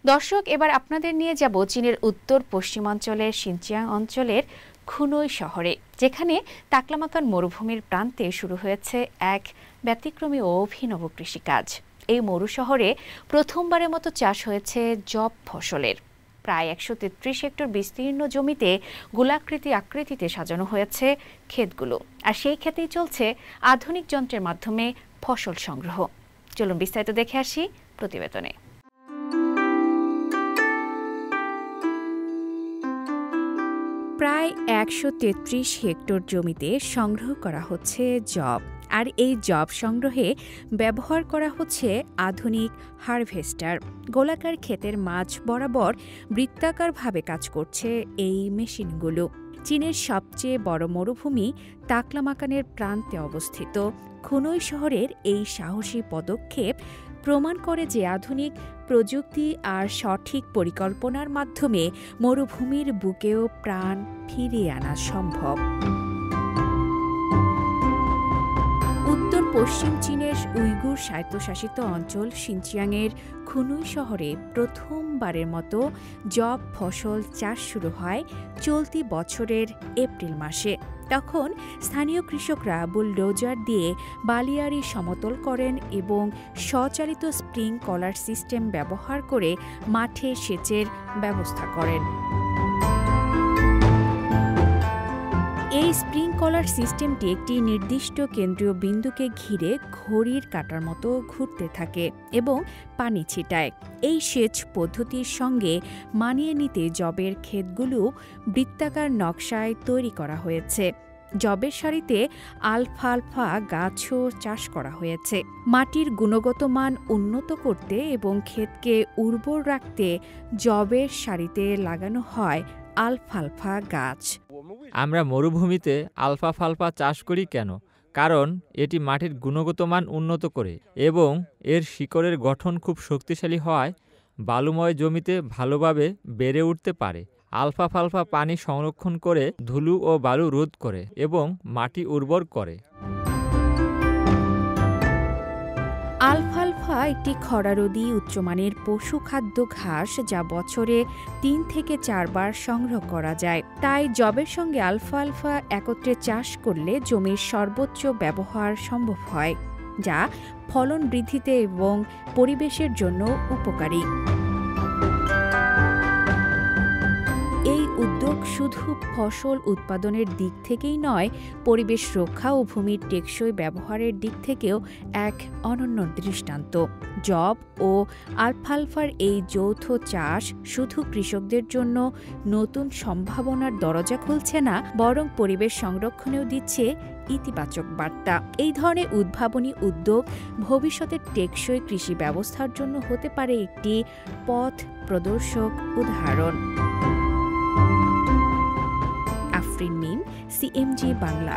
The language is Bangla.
দর্শক, এবার আপনাদের নিয়ে যাব চীনের উত্তর পশ্চিমাঞ্চলের শিনচিয়াং অঞ্চলের খুনই শহরে, যেখানে তাকলামাকান মরুভূমির প্রান্তে শুরু হয়েছে এক ব্যতিক্রমী ও অভিনব কৃষিকাজ। এই মরু শহরে প্রথমবারের মতো চাষ হয়েছে যব ফসলের। প্রায় 133 হেক্টর বিস্তীর্ণ জমিতে গোলাকৃতি আকৃতিতে সাজানো হয়েছে ক্ষেতগুলো, আর সেই ক্ষেতেই চলছে আধুনিক যন্ত্রের মাধ্যমে ফসল সংগ্রহ। চলুন বিস্তারিত দেখে আসি প্রতিবেদনে। প্রায় 133 হেক্টর জমিতে সংগ্রহ করা হচ্ছে যব, আর এই যব সংগ্রহে ব্যবহার করা হচ্ছে আধুনিক হারভেস্টার। গোলাকার ক্ষেতের মাঝ বরাবর বৃত্তাকারভাবে কাজ করছে এই মেশিনগুলো। চীনের সবচেয়ে বড় মরুভূমি তাকলামাকানের প্রান্তে অবস্থিত খুনই শহরের এই সাহসী পদক্ষেপ প্রমাণ করে যে আধুনিক প্রযুক্তি আর সঠিক পরিকল্পনার মাধ্যমে মরুভূমির বুকেও প্রাণ ফিরিয়ে আনা সম্ভব। উত্তর পশ্চিম চীনের উইগুর স্বায়ত্তশাসিত অঞ্চল শিনচিয়াংয়ের খুনই শহরে প্রথমবারের মতো যব ফসল চাষ শুরু হয় চলতি বছরের এপ্রিল মাসে। তখন স্থানীয় কৃষকরা বুলডোজার দিয়ে বালিয়াড়ি সমতল করেন এবং স্বচালিত স্প্রিংকলার সিস্টেম ব্যবহার করে মাঠে সেচের ব্যবস্থা করেন। এই স্প্রিংকলার সিস্টেমটি একটি নির্দিষ্ট কেন্দ্রীয় বিন্দুকে ঘিরে ঘড়ির কাঁটার মতো ঘুরতে থাকে এবং পানি ছিটায়। এই সেচ পদ্ধতির সঙ্গে মানিয়ে নিতে যবের ক্ষেতগুলো বৃত্তাকার নকশায় তৈরি করা হয়েছে। যবের সারিতে আলফালফা গাছও চাষ করা হয়েছে। মাটির গুণগত মান উন্নত করতে এবং ক্ষেতকে উর্বর রাখতে যবের সারিতে লাগানো হয় আলফালফা গাছ। আমরা মরুভূমিতে আলফাফালফা চাষ করি কেন? কারণ এটি মাটির গুণগত মান উন্নত করে এবং এর শিকড়ের গঠন খুব শক্তিশালী হওয়ায় বালুময় জমিতে ভালোভাবে বেড়ে উঠতে পারে। আলফাফালফা পানি সংরক্ষণ করে, ধুলো ও বালু রোধ করে এবং মাটি উর্বর করে। আলফালফা একটি খরারোধী উচ্চমানের পশু খাদ্য ঘাস, যা বছরে 3 থেকে 4 বার সংগ্রহ করা যায়। তাই যবের সঙ্গে আলফালফা একত্রে চাষ করলে জমির সর্বোচ্চ ব্যবহার সম্ভব হয়, যা ফলন বৃদ্ধিতে এবং পরিবেশের জন্য উপকারী। এই উদ্যোগ শুধু ফসল উৎপাদনের দিক থেকেই নয়, পরিবেশ রক্ষা ও ভূমির টেকসই ব্যবহারের দিক থেকেও এক অনন্য দৃষ্টান্ত। যব ও আলফালফার এই যৌথ চাষ শুধু কৃষকদের জন্য নতুন সম্ভাবনার দরজা খুলছে না, বরং পরিবেশ সংরক্ষণেও দিচ্ছে ইতিবাচক বার্তা। এই ধরনের উদ্ভাবনী উদ্যোগ ভবিষ্যতের টেকসই কৃষি ব্যবস্থার জন্য হতে পারে একটি পথ প্রদর্শক উদাহরণ। আফরিন মিম, CMG বাংলা।